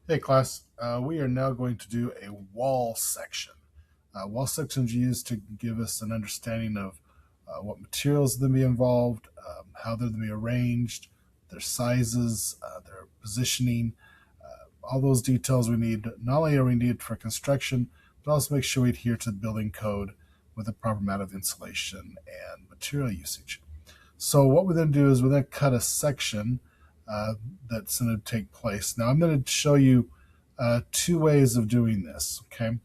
Hey class, we are now going to do a wall section. Wall sections are used to give us an understanding of what materials are going to be involved, how they're going to be arranged, their sizes, their positioning, all those details we need. Not only are we needed for construction, but also make sure we adhere to the building code with the proper amount of insulation and material usage. So what we're going to do is we're going to cut a section uh, that's going to take place. Now I'm going to show you two ways of doing this. Okay,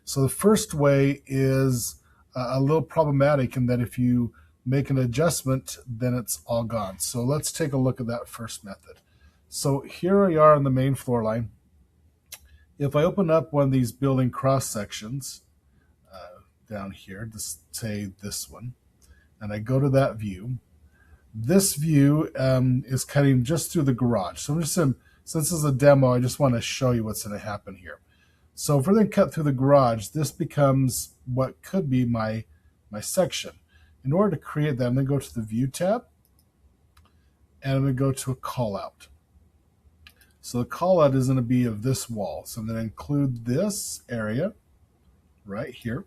so the first way is a little problematic in that if you make an adjustment, then it's all gone. So let's take a look at that first method. So here we are on the main floor line. If I open up one of these building cross sections down here, just say this one, and I go to that view, this view is cutting just through the garage. So I'm just since this is a demo, I just want to show you what's going to happen here. So if we're going to cut through the garage, this becomes what could be my section. In order to create that, I'm going to go to the View tab, and I'm going to go to a call out. So the call out is going to be of this wall. So I'm going to include this area right here.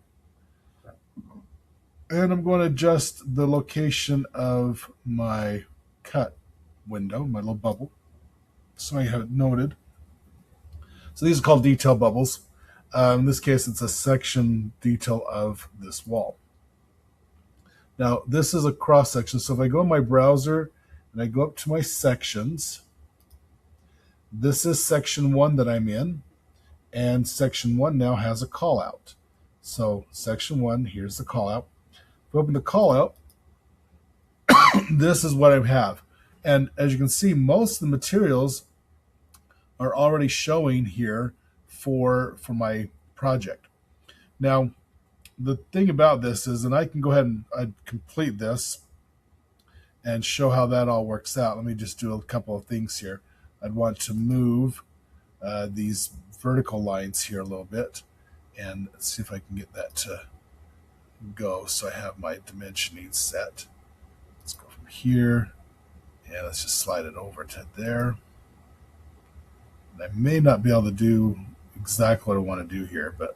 And I'm going to adjust the location of my cut window, my little bubble. So I have it noted. So these are called detail bubbles. In this case, it's a section detail of this wall. Now, this is a cross section. So if I go in my browser and I go up to my sections, this is section 1 that I'm in. And section 1 now has a call out. So section 1, here's the call out. If I open the call out, this is what I have. And as you can see, most of the materials are already showing here for my project. Now, the thing about this is, and I can go ahead and I'd complete this and show how that all works out. Let me just do a couple of things here. I'd want to move these vertical lines here a little bit, and let's see if I can get that to go. So I have my dimensioning set. Let's go from here, and let's just slide it over to there. And I may not be able to do exactly what I want to do here, but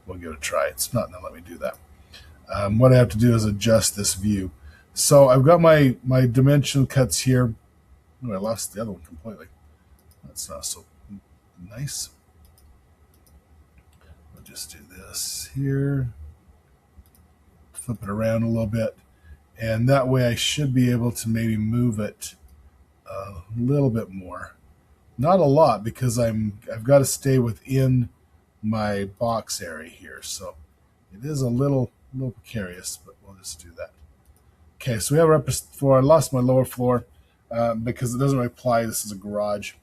we'll give it a try. It's not going to let me do that. What I have to do is adjust this view. So I've got my dimension cuts here. Oh, I lost the other one completely. That's not so nice. We'll just do this here. Flip it around a little bit. And that way I should be able to maybe move it a little bit more. Not a lot, because I've got to stay within my box area here. So it is a little precarious, but we'll just do that. Okay, so we have our upper floor. I lost my lower floor because it doesn't apply. This is a garage.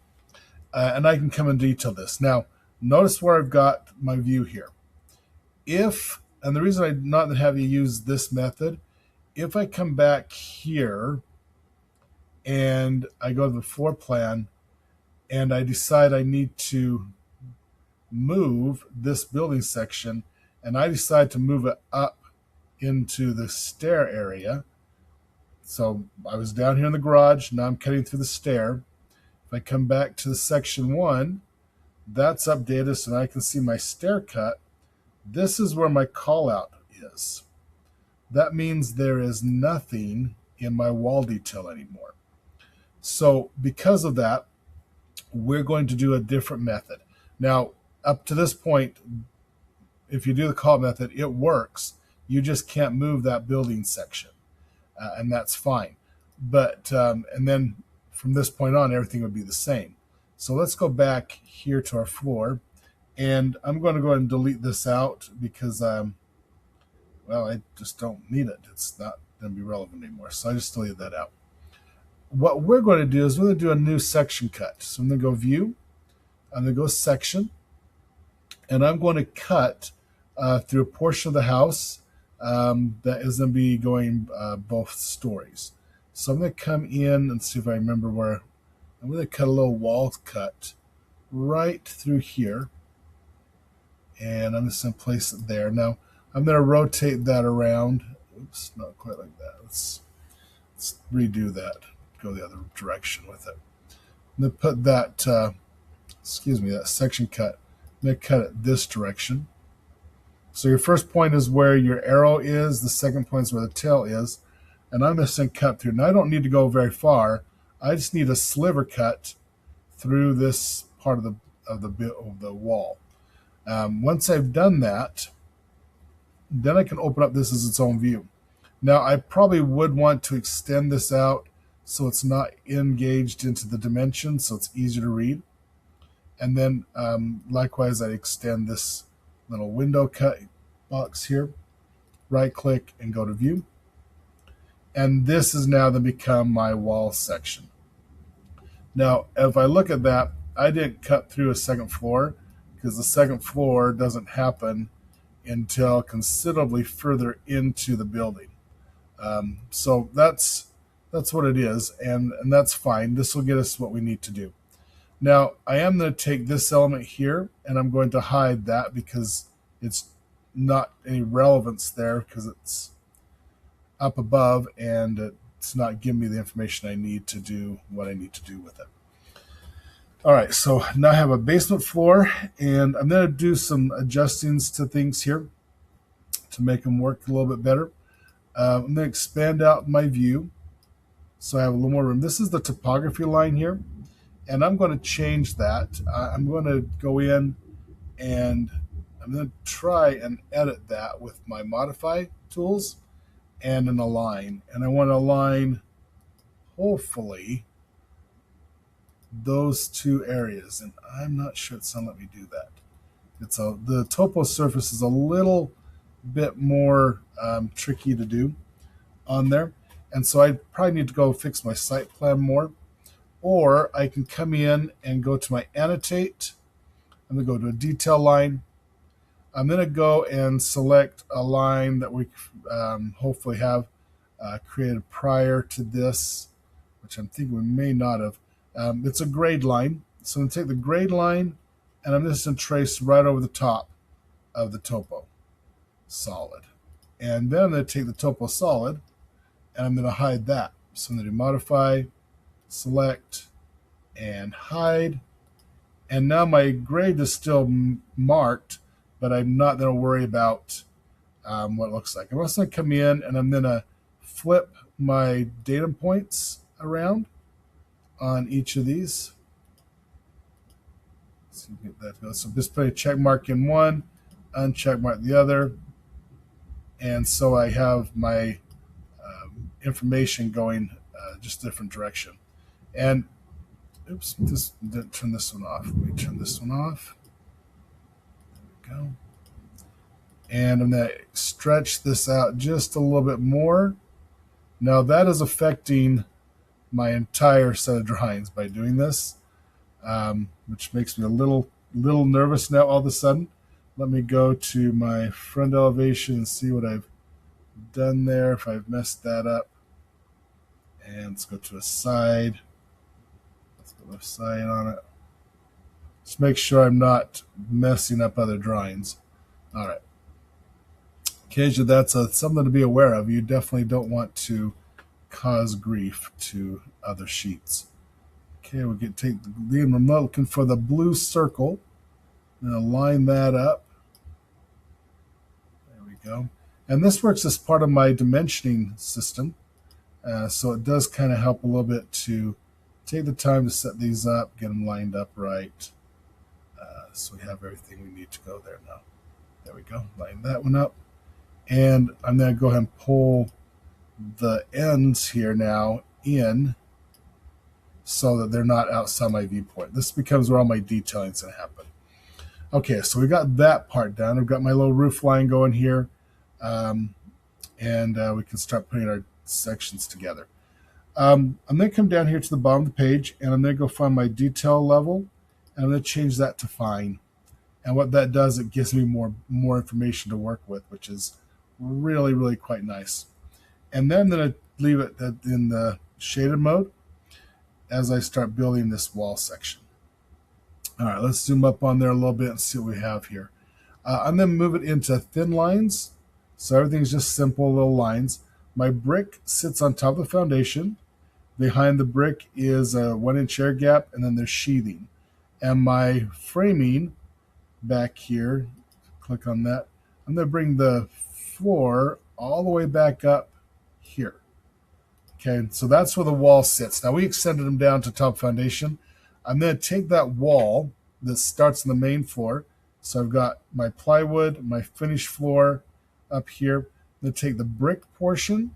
And I can come and detail this. Now, notice where I've got my view here. And the reason I'm not have you use this method, if I come back here and I go to the floor plan and I decide I need to move this building section, and I decide to move it up into the stair area. So I was down here in the garage, now I'm cutting through the stair. If I come back to the section 1, that's updated so now I can see my stair cut. This is where my call out is. That means there is nothing in my wall detail anymore. So because of that, we're going to do a different method. Now, up to this point, if you do the call method, it works. You just can't move that building section, and that's fine. But and then from this point on, everything would be the same. So let's go back here to our floor, and I'm going to go ahead and delete this out because, well, I just don't need it. It's not going to be relevant anymore. So I just deleted that out. What we're going to do is we're going to do a new section cut. So I'm going to go View, I'm going to go Section, and I'm going to cut through a portion of the house that is going to be going both stories. So I'm going to come in and see if I remember where. I'm going to cut a little wall cut right through here, and I'm just going to place it there. Now I'm going to rotate that around. Oops, not quite like that. Let's redo that. Go the other direction with it. I'm going to put that that section cut. I'm going to cut it this direction. So your first point is where your arrow is. The second point is where the tail is. And I'm just going to cut through. Now, I don't need to go very far. I just need a sliver cut through this part of the wall. Once I've done that, then I can open up this as its own view. Now, I probably would want to extend this out so it's not engaged into the dimensions, so it's easier to read. And then likewise, I extend this little window cut box here, right click and go to view. And this is now then become my wall section. Now, if I look at that, I didn't cut through a second floor because the second floor doesn't happen until considerably further into the building. So that's what it is, and that's fine. This will get us what we need to do. Now, I am going to take this element here, and I'm going to hide that because it's not any relevance there because it's up above, and it's not giving me the information I need to do what I need to do with it. All right, so now I have a basement floor, and I'm going to do some adjustings to things here to make them work a little bit better. I'm going to expand out my view so I have a little more room. This is the topography line here, and I'm going to change that. I'm going to go in and I'm going to try and edit that with my modify tools and an align. And I want to align, hopefully, those two areas. And I'm not sure it's going to let me do that. The topo surface is a little bit more tricky to do on there. And so I probably need to go fix my site plan more. Or I can come in and go to my annotate. I'm going to go to a detail line. I'm going to go and select a line that we hopefully have created prior to this, which I'm thinking we may not have. It's a grade line. So I'm going to take the grade line, and I'm just going to trace right over the top of the topo solid. And then I'm going to take the topo solid, and I'm going to hide that. So I'm going to modify, select, and hide. And now my grade is still marked, but I'm not going to worry about what it looks like. I'm also going to come in and I'm going to flip my datum points around on each of these. So you get that goes. So just put a check mark in one, uncheck mark the other, and so I have my information going just a different direction. And oops, just didn't turn this one off. Let me turn this one off. There we go. And I'm going to stretch this out just a little bit more. Now that is affecting my entire set of drawings by doing this, which makes me a little nervous now all of a sudden. Let me go to my front elevation and see what I've done there, if I've messed that up. And let's go to a side. Let's put a side on it. Just make sure I'm not messing up other drawings. All right. Occasionally, that's something to be aware of. You definitely don't want to cause grief to other sheets. Okay, we can take I'm looking for the blue circle and line that up. There we go. And this works as part of my dimensioning system. So it does kind of help a little bit to take the time to set these up, get them lined up right. So we have everything we need to go there now. There we go. Line that one up. And I'm going to go ahead and pull the ends here now in so that they're not outside my viewpoint. This becomes where all my detailing is going to happen. Okay, so we got that part done. I've got my little roof line going here. And we can start putting our sections together. I'm going to come down here to the bottom of the page, and I'm going to go find my detail level, and I'm going to change that to fine. And what that does, it gives me more information to work with, which is really, really quite nice. And then I'm going to leave it in the shaded mode as I start building this wall section. All right, let's zoom up on there a little bit and see what we have here. I'm going to move it into thin lines, so everything's just simple little lines. My brick sits on top of the foundation. Behind the brick is a 1-inch air gap, and then there's sheathing. And my framing back here, click on that, I'm going to bring the floor all the way back up here. Okay, so that's where the wall sits. Now we extended them down to top foundation. I'm going to take that wall that starts on the main floor. So I've got my plywood, my finished floor up here. I'm going to take the brick portion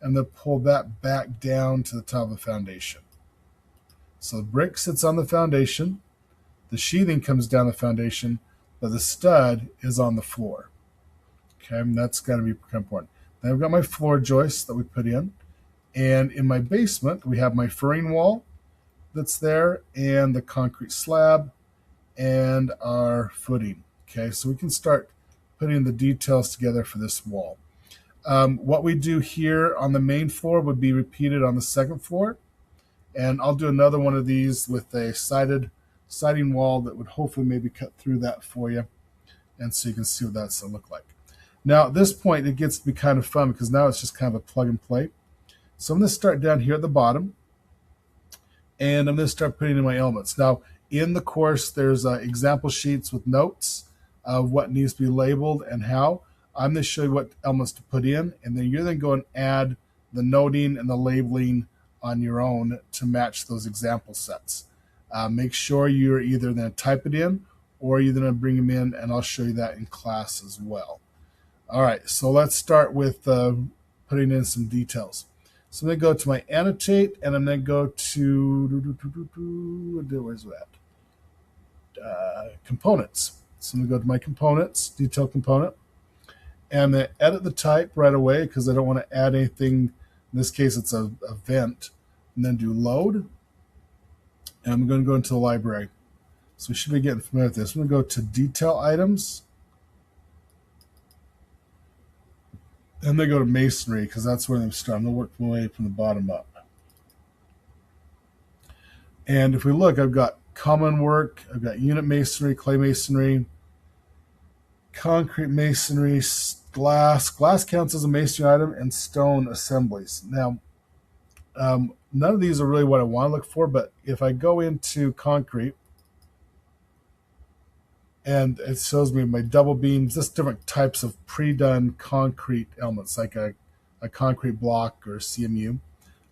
and then pull that back down to the top of the foundation. So the brick sits on the foundation. The sheathing comes down the foundation, but the stud is on the floor. Okay, and that's got to be important. Then I've got my floor joists that we put in. And in my basement, we have my furring wall that's there and the concrete slab and our footing. Okay, so we can start putting the details together for this wall. What we do here on the main floor would be repeated on the second floor. And I'll do another one of these with a siding wall that would hopefully maybe cut through that for you. And so you can see what that's going to look like. Now at this point, it gets to be kind of fun because now it's just kind of a plug and play. So I'm going to start down here at the bottom, and I'm going to start putting in my elements. Now, in the course, there's example sheets with notes of what needs to be labeled and how. I'm going to show you what elements to put in, and then you're going to go and add the noting and the labeling on your own to match those example sets. Make sure you're either going to type it in or you're going to bring them in, and I'll show you that in class as well. All right, so let's start with putting in some details. So I'm going to go to my annotate, and I'm going to go to, where's that? Components. So I'm going to go to my components, detail component, and I'm going to edit the type right away because I don't want to add anything. In this case, it's a vent. And then do load, and I'm going to go into the library. So we should be getting familiar with this. I'm going to go to detail items. And they go to masonry because that's where they start. I'm going to work my way from the bottom up. And if we look, I've got common work, I've got unit masonry, clay masonry, concrete masonry, glass. Glass counts as a masonry item, and stone assemblies. Now, none of these are really what I want to look for, but if I go into concrete, and it shows me my double beams, just different types of pre-done concrete elements, like a concrete block or CMU,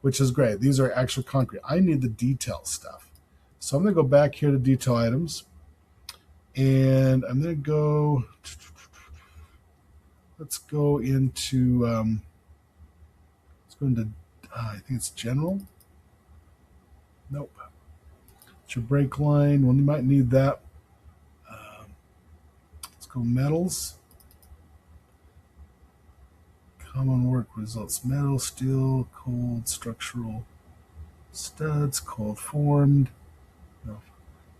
which is great. These are actual concrete. I need the detail stuff. So I'm going to go back here to detail items, and I'm going to go, let's go into, I think it's general. Nope. It's your brake line. Well, you might need that. Go metals. Common work results: metal, steel, cold, structural, studs, cold formed. No.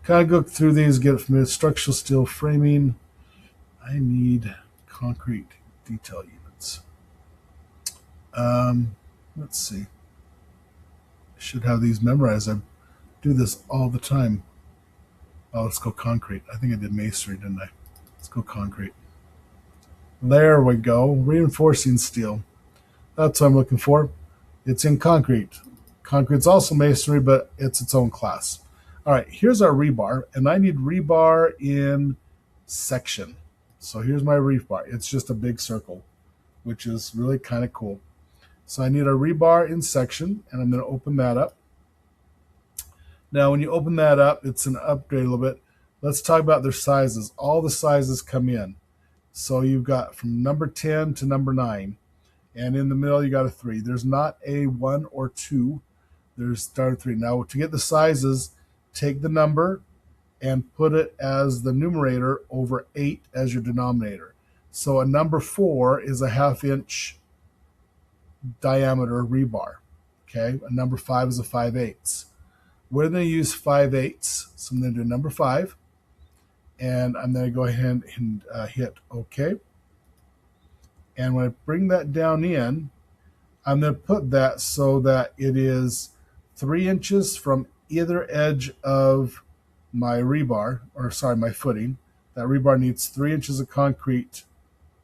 Kind of go through these, get familiar. Structural steel framing. I need concrete detail units. Let's see. I should have these memorized. I do this all the time. Oh, let's go concrete. I think I did masonry, didn't I? Let's go concrete. There we go. Reinforcing steel. That's what I'm looking for. It's in concrete. Concrete's also masonry, but it's its own class. All right, here's our rebar, and I need rebar in section. So here's my rebar. It's just a big circle, which is really kind of cool. So I need a rebar in section, and I'm going to open that up. Now, when you open that up, it's an upgrade a little bit. Let's talk about their sizes. All the sizes come in. So you've got from number 10 to number 9. And in the middle, you got a 3. There's not a 1 or 2. There's start 3. Now, to get the sizes, take the number and put it as the numerator over 8 as your denominator. So a number 4 is a 1/2 inch diameter rebar. Okay, a number 5 is a 5/8. We're going to use 5/8. So I'm going to do number 5. And I'm going to go ahead and hit OK. And when I bring that down in, I'm going to put that so that it is 3 inches from either edge of my rebar, or sorry, my footing. That rebar needs 3 inches of concrete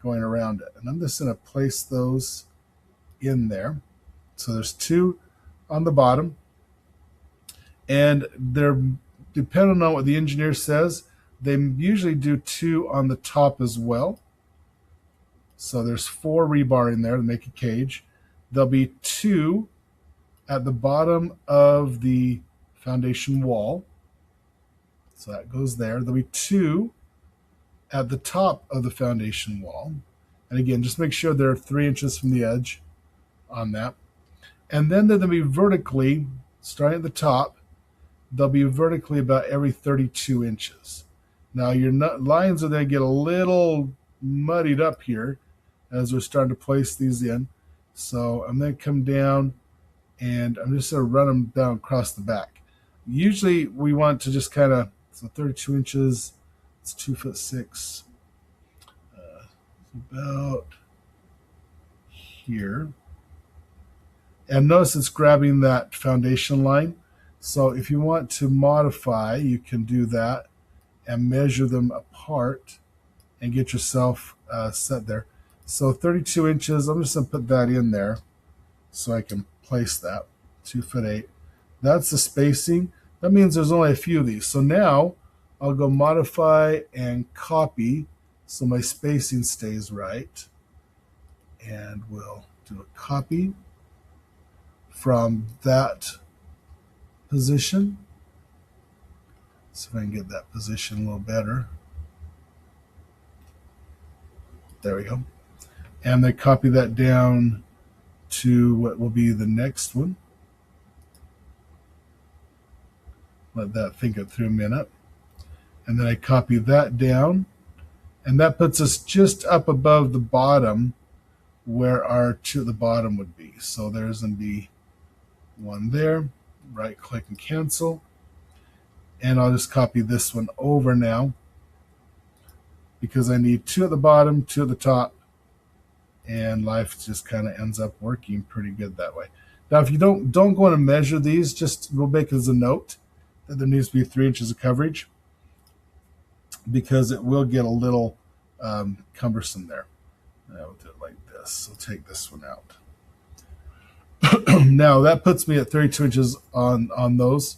going around it. And I'm just going to place those in there. So there's 2 on the bottom. And they're depending on what the engineer says, they usually do 2 on the top as well. So there's 4 rebar in there to make a cage. There'll be 2 at the bottom of the foundation wall. So that goes there. There'll be 2 at the top of the foundation wall. And again, just make sure they're 3 inches from the edge on that. And then they'll be vertically, starting at the top, they'll be vertically about every 32 inches. Now your lines are going to get a little muddied up here as we're starting to place these in. So I'm going to come down and I'm just going to run them down across the back. Usually we want to just kind of, so 32 inches, it's 2'6", about here. And notice it's grabbing that foundation line. So if you want to modify, you can do that and measure them apart and get yourself set there. So 32 inches, I'm just going to put that in there so I can place that, 2'8". That's the spacing. That means there's only a few of these. So now I'll go modify and copy so my spacing stays right. And we'll do a copy from that position. See if I can get that position a little better. There we go. And then copy that down to what will be the next one. Let that think it through a minute. And then I copy that down. And that puts us just up above the bottom where our 2 at the bottom would be. So there's going to be 1 there. Right click and cancel. And I'll just copy this one over now because I need 2 at the bottom, 2 at the top, and life just kind of ends up working pretty good that way. Now, if you don't go in and measure these, just we'll make it as a note that there needs to be 3 inches of coverage because it will get a little cumbersome there. I'll do it like this. So take this one out. Now that puts me at 32 inches on those.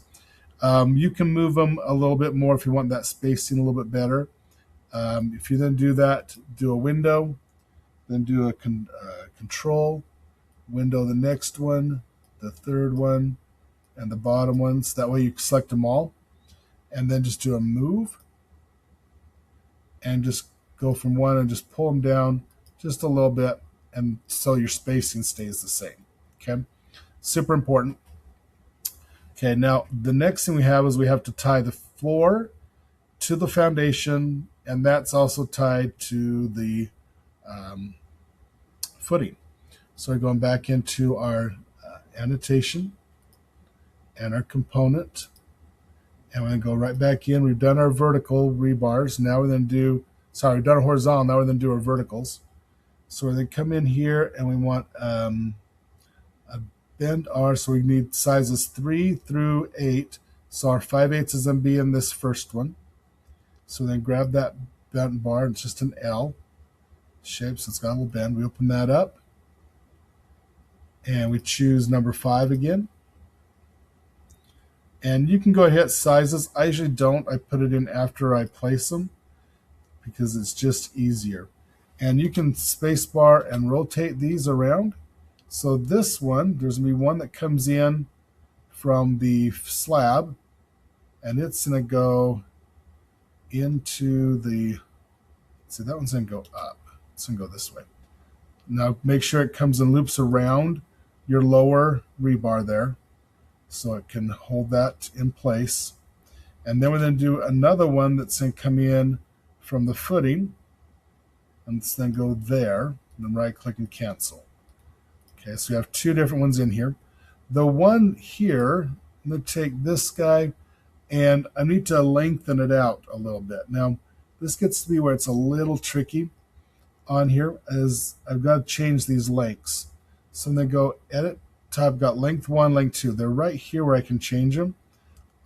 You can move them a little bit more if you want that spacing a little bit better. If you then do that, do a window, then do a control, window the next one, the third one, and the bottom ones. That way you select them all. And then just do a move. And just go from one and just pull them down just a little bit. And so your spacing stays the same. Okay? Super important. Okay, now the next thing we have is we have to tie the floor to the foundation, and that's also tied to the footing. So we're going back into our annotation and our component, and we're going to go right back in. We've done our vertical rebars. Now we're going to do, we've done our horizontal. Now we're going to do our verticals. So we're going to come in here, and we want a bend R, so we need sizes 3 through 8. So our 5/8 is going to be in this first one. So then grab that bent bar, it's just an L shape, so it's got a little bend. We open that up, and we choose number 5 again. And you can go ahead and hit sizes. I usually don't. I put it in after I place them because it's just easier. And you can spacebar and rotate these around. So this one, there's going to be one that comes in from the slab, and it's going to go into the, see, that one's going to go up. It's going to go this way. Now make sure it comes and loops around your lower rebar there so it can hold that in place. And then we're going to do another one that's going to come in from the footing, and it's then go there, and then right click and cancel. Okay, so we have 2 different ones in here. The one here, I'm going to take this guy, and I need to lengthen it out a little bit. Now, this gets to be where it's a little tricky on here, as I've got to change these lengths. So I'm going to go edit, I've got length 1, length 2. They're right here where I can change them.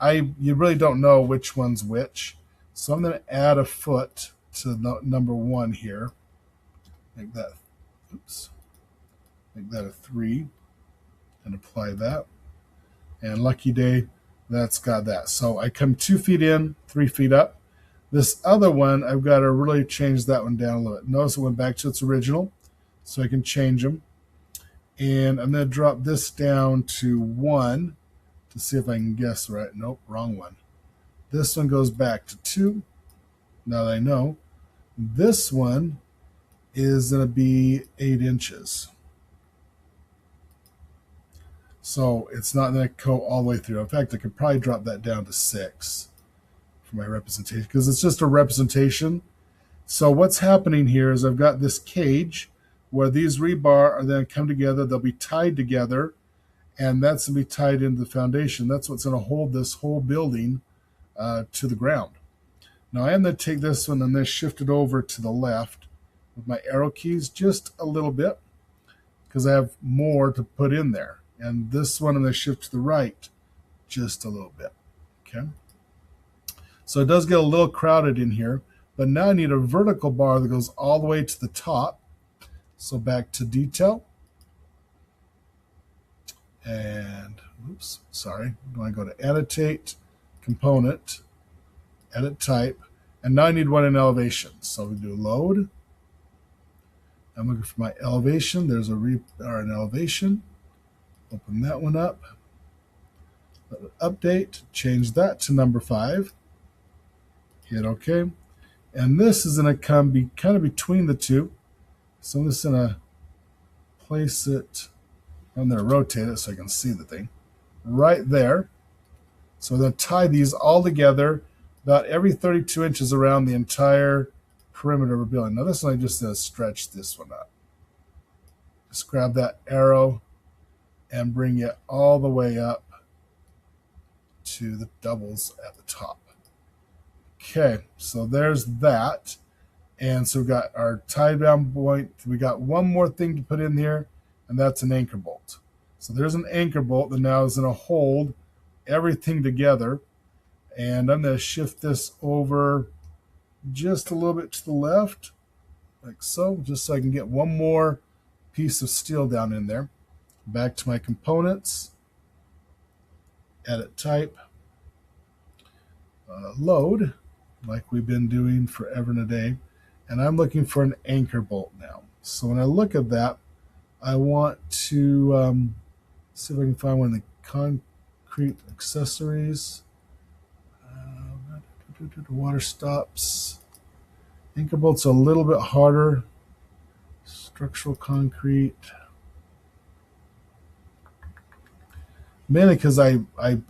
You really don't know which one's which. So I'm going to add a foot to number 1 here. Make that, make that a 3 and apply that. And lucky day, That's got that. So I come 2 feet in, 3 feet up. This other one, I've got to really change that one down a little bit. Notice it went back to its original, so I can change them. And I'm going to drop this down to 1 to see if I can guess right. Nope, wrong one. This one goes back to 2. Now that I know. This one is going to be 8 inches. So it's not going to go all the way through. In fact, I could probably drop that down to 6 for my representation because it's just a representation. So what's happening here is I've got this cage where these rebar are then come together. They'll be tied together, and that's going to be tied into the foundation. That's what's going to hold this whole building to the ground. Now I am going to take this one and then shift it over to the left with my arrow keys just a little bit because I have more to put in there. And this one I'm going to shift to the right just a little bit. Okay. So it does get a little crowded in here, but now I need a vertical bar that goes all the way to the top. So back to detail. And, oops, sorry. I go to annotate, component, edit type, and now I need one in elevation. So we do load. I'm looking for my elevation. There's an elevation. Open that one up. Let it update. Change that to number 5. Hit OK. And this is going to be kind of between the two. So I'm just going to place it. I'm going to rotate it so I can see the thing. Right there. So we're going to tie these all together about every 32 inches around the entire perimeter of a building. Now this one I just stretch this one up. Just grab that arrow and bring it all the way up to the doubles at the top. Okay, so there's that. And so we've got our tie down point. We got one more thing to put in here, and that's an anchor bolt. So there's an anchor bolt that now is going to hold everything together. And I'm going to shift this over just a little bit to the left, like so, just so I can get one more piece of steel down in there. Back to my components, edit type, load, like we've been doing forever and a day. And I'm looking for an anchor bolt now. So when I look at that, I want to see if I can find one of the concrete accessories. Water stops. Anchor bolt's a little bit harder. Structural concrete. Mainly because I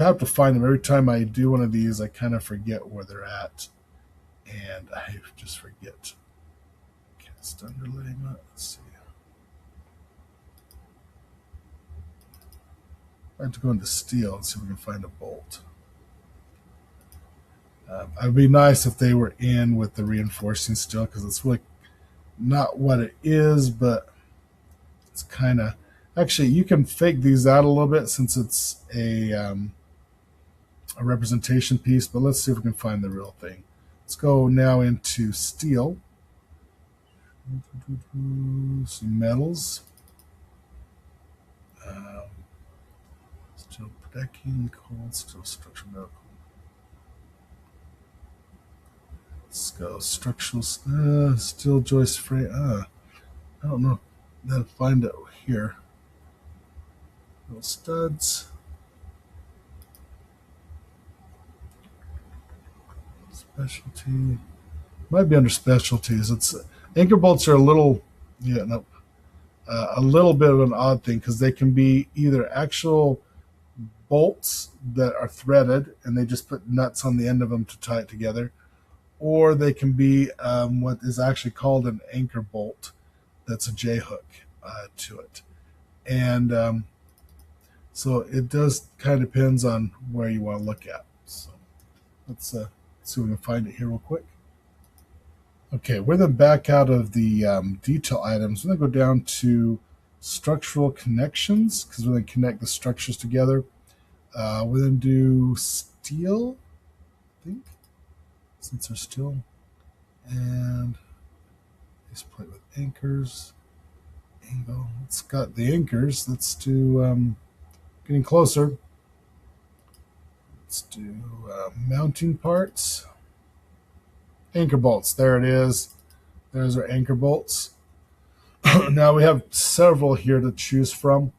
have to find them every time I do one of these. I kind of forget where they're at, and I just forget. Cast underlayment. Let's see. I have to go into steel and see if we can find a bolt. It'd be nice if they were in with the reinforcing steel because it's really not what it is, but it's kind of. Actually, you can fake these out a little bit since it's a representation piece, but let's see if we can find the real thing. Let's go now into steel. Some metals. Steel decking, cold steel structural medical. Let's go structural steel joist frame. I don't know. Gotta find it here. Little studs. Specialty. Might be under specialties. It's anchor bolts are a little, a little bit of an odd thing because they can be either actual bolts that are threaded and they just put nuts on the end of them to tie it together, or they can be what is actually called an anchor bolt. That's a J-hook to it, and so it does kind of depends on where you want to look at. So let's see if we can find it here real quick. Okay, we're then back out of the detail items. We're going to go down to structural connections because we're going to connect the structures together. We're going to do steel, I think, since they're steel. And this plate with anchors. Angle. It's got the anchors. Let's do getting closer. Let's do mounting parts. Anchor bolts. There it is. There's our anchor bolts. Now we have several here to choose from.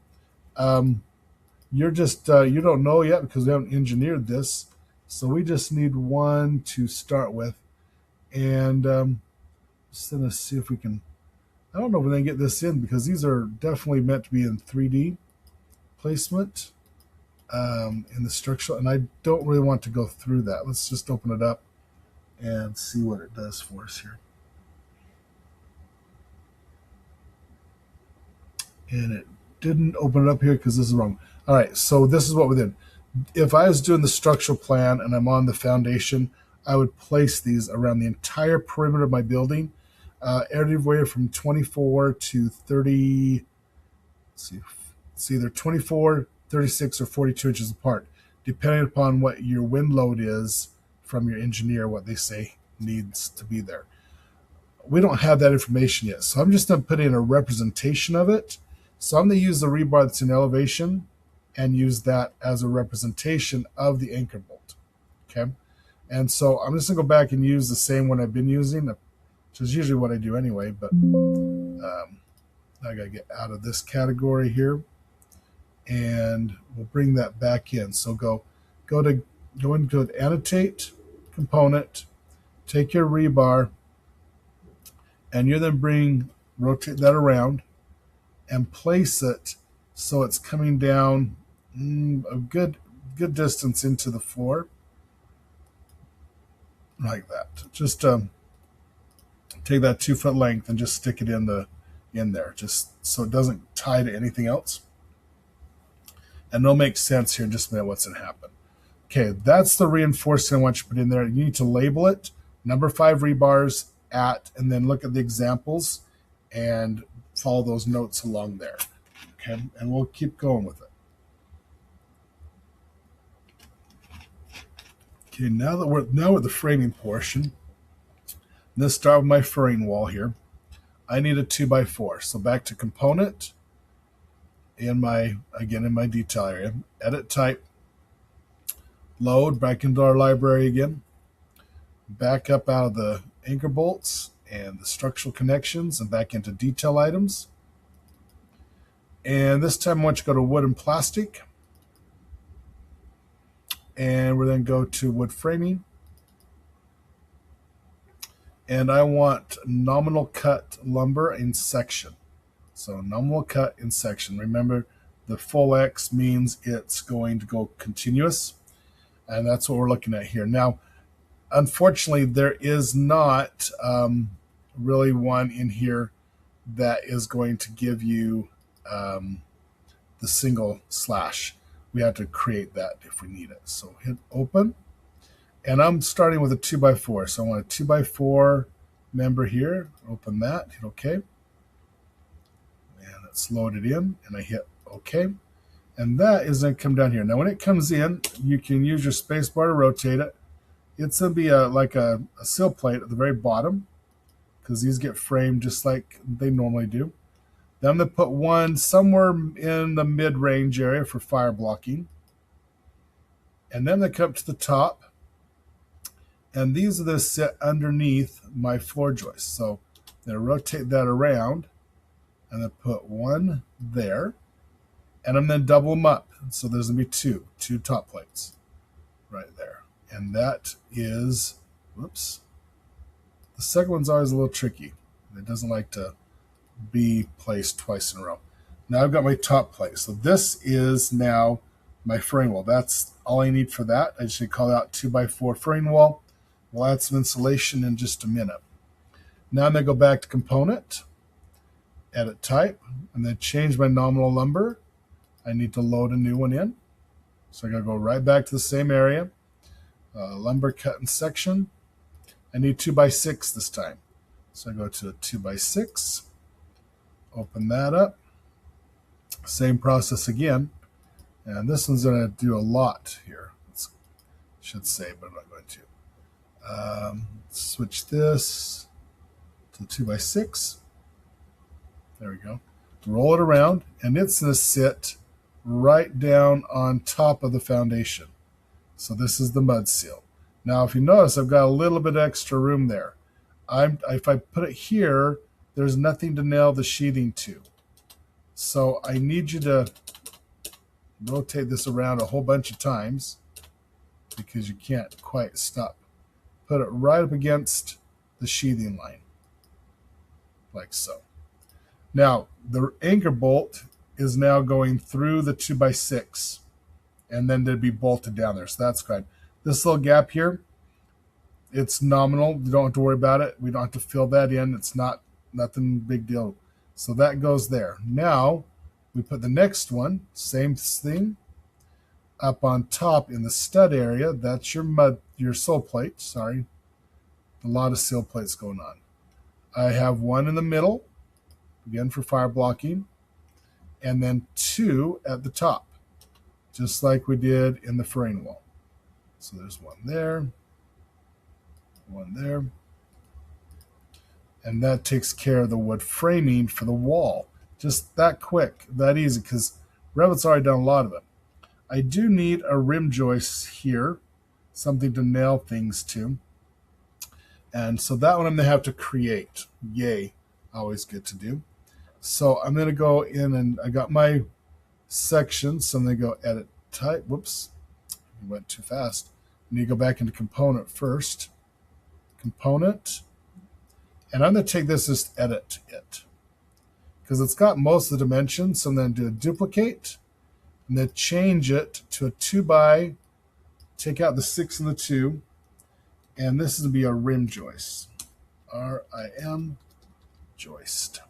You're just you don't know yet because we haven't engineered this, so we just need one to start with, and just gonna see if we can. I don't know if we can get this in because these are definitely meant to be in 3D placement in the structural, and I don't really want to go through that. Let's just open it up and see what it does for us here. And it didn't open it up here because this is wrong. All right, so this is what we did. If I was doing the structural plan and I'm on the foundation, I would place these around the entire perimeter of my building, everywhere from 24 to 30. Let's see, it's either 24, 36, or 42 inches apart, depending upon what your wind load is from your engineer, what they say needs to be there. We don't have that information yet, so I'm just going to put in a representation of it. So I'm going to use the rebar that's in elevation and use that as a representation of the anchor bolt. Okay. And so I'm just going to go back and use the same one I've been using, which is usually what I do anyway, but I got to get out of this category here and we'll bring that back in. So go into annotate component, take your rebar, and you then rotate that around and place it so it's coming down a good distance into the floor, like that. Just take that 2 foot length and just stick it in there, just so it doesn't tie to anything else. And it'll make sense here in just a minute what's going to happen. Okay, that's the reinforcing I want you to put in there. You need to label it, number 5 rebars at, and then look at the examples and follow those notes along there. Okay, and we'll keep going with it. Okay, now we're at the framing portion. Let's start with my framing wall here. I need a 2x4. So back to component in my detail area. Edit type. Load back into our library again. Back up out of the anchor bolts and the structural connections and back into detail items. And this time I want you to go to wood and plastic. And we're then go to wood framing. And I want nominal cut lumber in section. So nominal cut in section. Remember, the full X means it's going to go continuous. And that's what we're looking at here. Now, unfortunately, there is not really one in here that is going to give you the single slash. We have to create that if we need it. So hit open. And I'm starting with a 2x4. So I want a 2x4 member here. Open that, hit OK. And it's loaded in, and I hit OK. And that is going to come down here. Now, when it comes in, you can use your space bar to rotate it. It's going to be like a sill plate at the very bottom, because these get framed just like they normally do. Then I'm going to put one somewhere in the mid-range area for fire blocking. And then they come up to the top. And these are going to sit underneath my floor joist. So I'm going to rotate that around and then put one there. And I'm going to double them up. So there's going to be two top plates right there. And that is, whoops. The second one's always a little tricky. It doesn't like to be placed twice in a row. Now I've got my top plate. So this is now my frame wall. That's all I need for that. I just need to call out 2x4 frame wall. We'll add some insulation in just a minute. Now I'm going to go back to component, edit type, and then change my nominal lumber. I need to load a new one in. So I got to go right back to the same area. Lumber cut in section. I need 2x6 this time. So I go to 2x6, open that up. Same process again. And this one's going to do a lot here. Should say, but I'm not going to. Switch this to 2x6. There we go. Roll it around, and it's going to sit right down on top of the foundation. So this is the mud seal. Now, if you notice, I've got a little bit extra room there. If I put it here, there's nothing to nail the sheathing to. So I need you to rotate this around a whole bunch of times because you can't quite stop. Put it right up against the sheathing line, like so. Now, the anchor bolt is now going through the 2x6, and then they'd be bolted down there, so that's good. This little gap here, it's nominal. You don't have to worry about it. We don't have to fill that in. It's nothing big deal. So that goes there. Now, we put the next one, same thing, up on top in the stud area. That's your sole plate, sorry. A lot of seal plates going on. I have one in the middle, again for fire blocking, and then two at the top, just like we did in the frame wall. So there's one there, and that takes care of the wood framing for the wall. Just that quick, that easy, because Revit's already done a lot of it. I do need a rim joist here, something to nail things to. And so that one I'm going to have to create. Yay, always good to do. So I'm going to go in and I got my sections. So I'm going to go edit type. Whoops, I went too fast. I need to go back into component first. Component. And I'm going to take this as edit it, because it's got most of the dimensions. So I'm going to do a duplicate and then change it to a 2x, take out the 6 and the 2, and this is going to be a rim joist. R-I-M joist.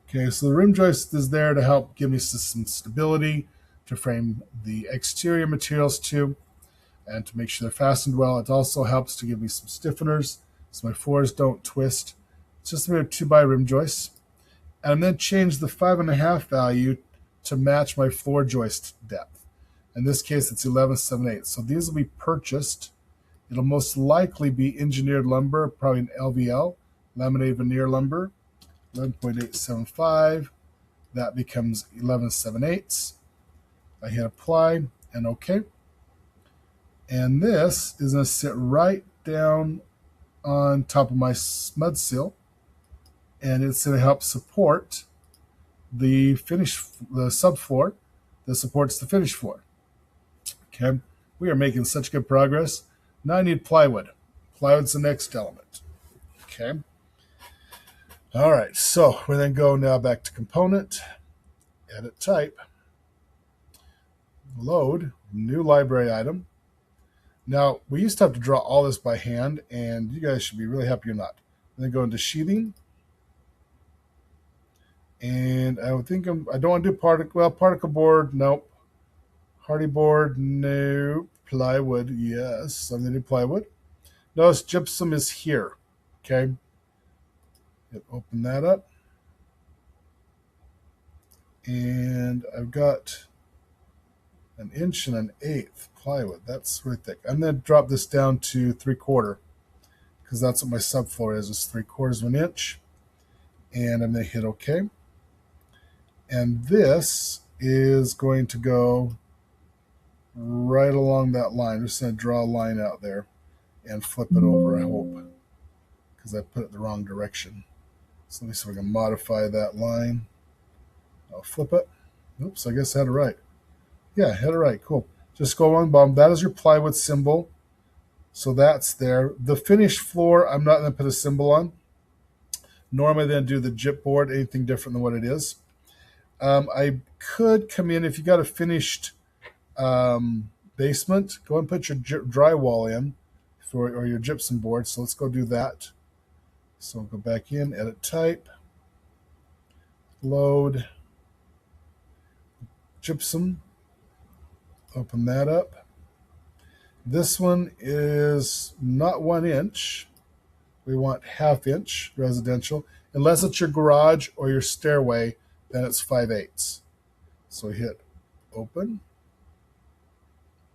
Okay, so the rim joist is there to help give me some stability to frame the exterior materials to, and to make sure they're fastened well. It also helps to give me some stiffeners so my floors don't twist. It's just a 2x rim joist. And I'm going to change the 5.5 value to match my floor joist depth. In this case, it's 11/7/8. So these will be purchased. It'll most likely be engineered lumber, probably an LVL, laminated veneer lumber, 11.875. That becomes 11/7/8. I hit apply and OK. And this is going to sit right down on top of my mud seal, and it's going to help support the subfloor that supports the finished floor. Okay, we are making such good progress. Now I need plywood. Plywood's the next element. Okay. All right, so we then go now back to component, edit type, load, new library item. Now, we used to have to draw all this by hand, and you guys should be really happy you're not. Then go into sheathing. And I would think I don't want to do particle board, nope. Hardy board, nope. Plywood, yes. I'm going to do plywood. Notice gypsum is here, okay? Open that up. And I've got 1 1/8 inch plywood. That's really thick. I'm going to drop this down to 3/4 because that's what my subfloor is 3/4 of an inch. And I'm going to hit OK. And this is going to go right along that line. I'm just going to draw a line out there and flip it over, I hope, because I put it the wrong direction. So let me see if I can modify that line. I'll flip it. Oops, I guess I had it right. Yeah, I had it right. Cool. Just go along the bottom. That is your plywood symbol. So that's there. The finished floor, I'm not going to put a symbol on. Normally, then do the gyp board, anything different than what it is. I could come in, if you got a finished basement, go and put your drywall in or your gypsum board. So let's go do that. So go back in, edit type, load, gypsum, open that up. This one is not 1 inch. We want 1/2 inch residential. Unless it's your garage or your stairway, then it's 5/8. So hit open.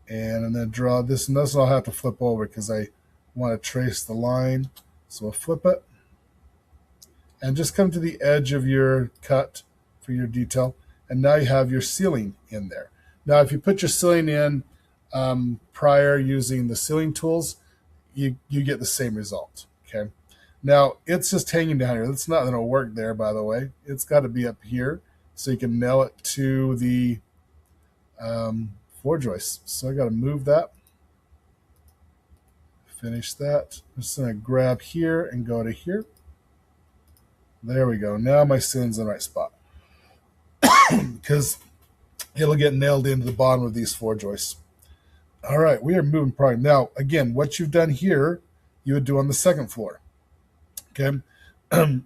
And I'm going to draw this, and this I'll have to flip over because I want to trace the line. So I'll flip it. And just come to the edge of your cut for your detail. And now you have your ceiling in there. Now, if you put your ceiling in prior using the sealing tools, you get the same result. Okay. Now it's just hanging down here. That's not going to work there, by the way. It's got to be up here so you can nail it to the floor joist. So I got to move that. Finish that. I'm just going to grab here and go to here. There we go. Now my ceiling's in the right spot because it'll get nailed into the bottom of these floor joists. All right, we are moving product. Now, again, what you've done here, you would do on the second floor. Okay.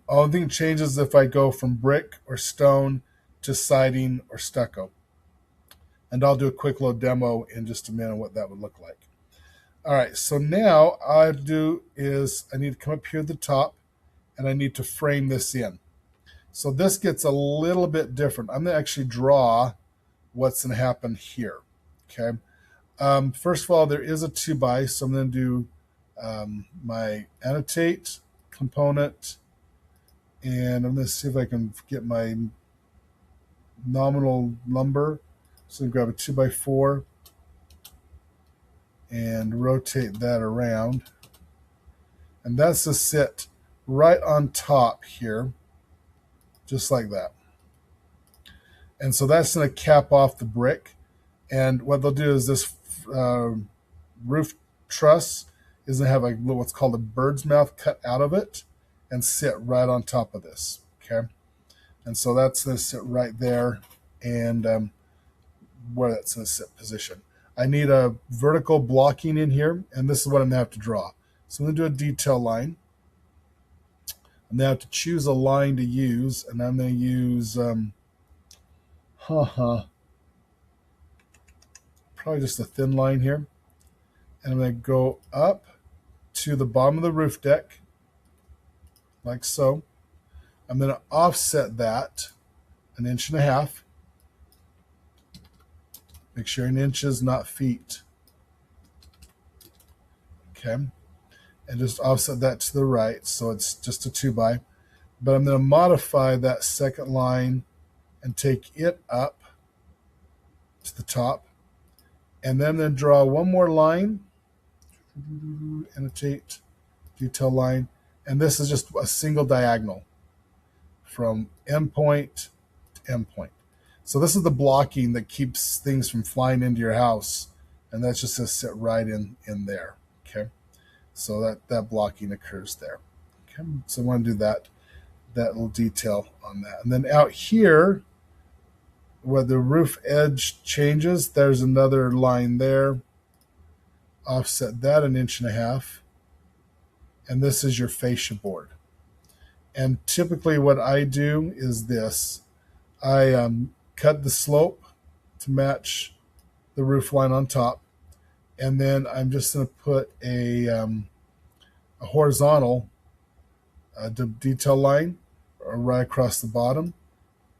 Only thing changes if I go from brick or stone to siding or stucco. And I'll do a quick little demo in just a minute what that would look like. All right, so now all I do is I need to come up here at the top and I need to frame this in. So this gets a little bit different. I'm going to actually draw what's going to happen here. Okay. First of all, there is a 2x, so I'm going to do my annotate component, and I'm going to see if I can get my nominal lumber. So I'm going to grab a 2x4 and rotate that around, and that's to sit right on top here, just like that. And so that's going to cap off the brick. And what they'll do is this roof truss is going to have a what's called a bird's mouth cut out of it and sit right on top of this. Okay. And so that's going to sit right there, and where that's going to sit position. I need a vertical blocking in here, and this is what I'm going to have to draw. So I'm going to do a detail line. I'm going to have to choose a line to use, and I'm going to use probably just a thin line here. And I'm going to go up to the bottom of the roof deck, like so. I'm going to offset that 1.5 inches. Make sure in inches, not feet. Okay. And just offset that to the right, so it's just a 2x. But I'm going to modify that second line and take it up to the top. And then I'm going to draw one more line, annotate, detail line. And this is just a single diagonal from endpoint to endpoint. So this is the blocking that keeps things from flying into your house. And that's just going to sit right in there. Okay. So that blocking occurs there. Okay. So I want to do that little detail on that. And then out here, where the roof edge changes, there's another line there. Offset that 1.5 inches. And this is your fascia board. And typically what I do is this. I cut the slope to match the roof line on top. And then I'm just going to put a horizontal detail line right across the bottom.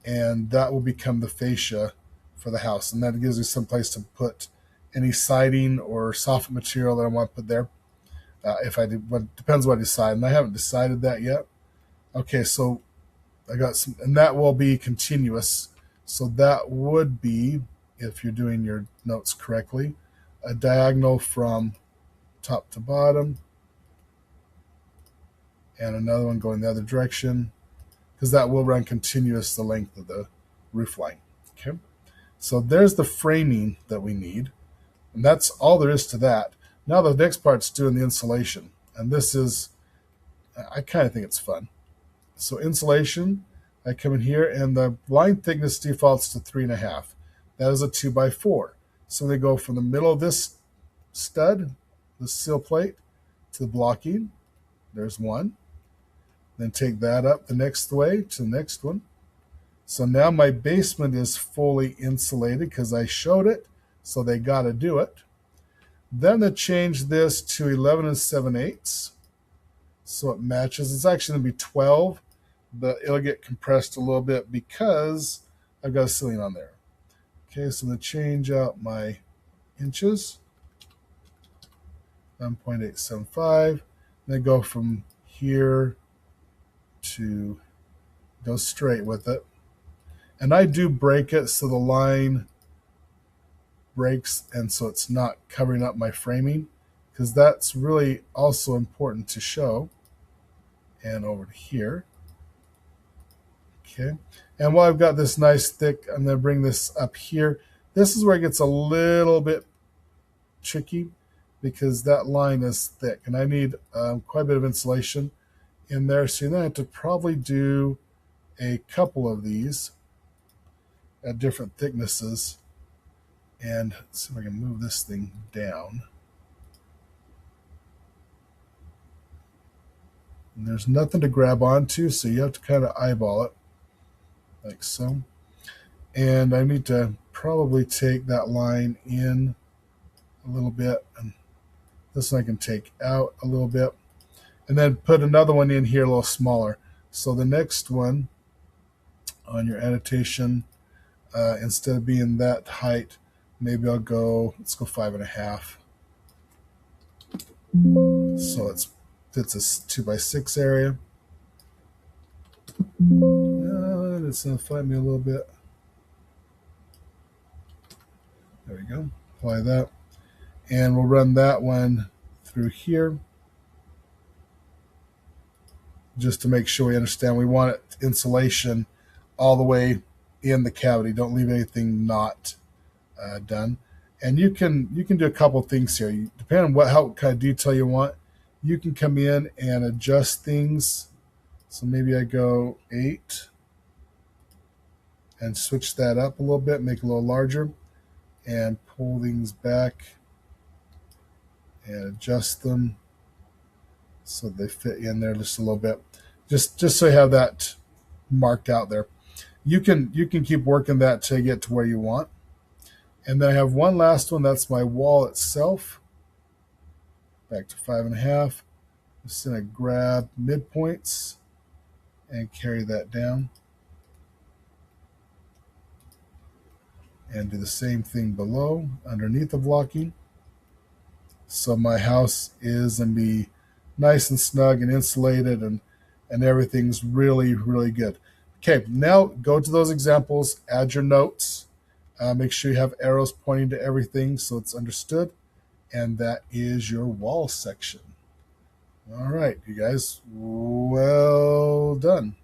And that will become the fascia for the house. And that gives you some place to put any siding or soffit material that I want to put there. Depends what I decide. And I haven't decided that yet. Okay, so I got some, and that will be continuous. So that would be, if you're doing your notes correctly, a diagonal from top to bottom, and another one going the other direction, because that will run continuous the length of the roof line. Okay, so there's the framing that we need, and that's all there is to that. Now the next part's doing the insulation, and this is, I kind of think it's fun. So insulation, I come in here, and the line thickness defaults to 3.5. That is a 2x4. So they go from the middle of this stud, the sill plate, to the blocking. There's one. Then take that up the next way to the next one. So now my basement is fully insulated because I showed it, so they got to do it. Then they change this to 11 7/8, so it matches. It's actually going to be 12, but it'll get compressed a little bit because I've got a ceiling on there. Okay, so I'm going to change out my inches, 1.875. Then go from here to go straight with it. And I do break it so the breaks, and so it's not covering up my framing, because that's really also important to show. And over to here. Okay. And while I've got this nice thick, I'm going to bring this up here. This is where it gets a little bit tricky because that line is thick, and I need quite a bit of insulation in there. So you're going to have to probably do a couple of these at different thicknesses. And let's see if I can move this thing down. And there's nothing to grab onto, so you have to kind of eyeball it like so. And I need to probably take that line in a little bit, and this one I can take out a little bit, and then put another one in here a little smaller. So the next one on your annotation, instead of being that height, maybe I'll go, let's go 5.5. So it fits a 2x6 area. It's going to find me a little bit. There we go. Apply that. And we'll run that one through here just to make sure we understand. We want it insulation all the way in the cavity. Don't leave anything not done. And you can do a couple of things here. Depending on how kind of detail you want, you can come in and adjust things. So maybe I go 8 and switch that up a little bit, make it a little larger, and pull things back and adjust them so they fit in there just a little bit. Just so you have that marked out there. You can keep working that to get to where you want. And then I have one last one. That's my wall itself. Back to 5.5. Just going to grab midpoints and carry that down. And do the same thing below, underneath the blocking. So my house is going to be nice and snug and insulated, and everything's really, really good. Okay, now go to those examples, add your notes. Make sure you have arrows pointing to everything so it's understood. And that is your wall section. All right, you guys, well done.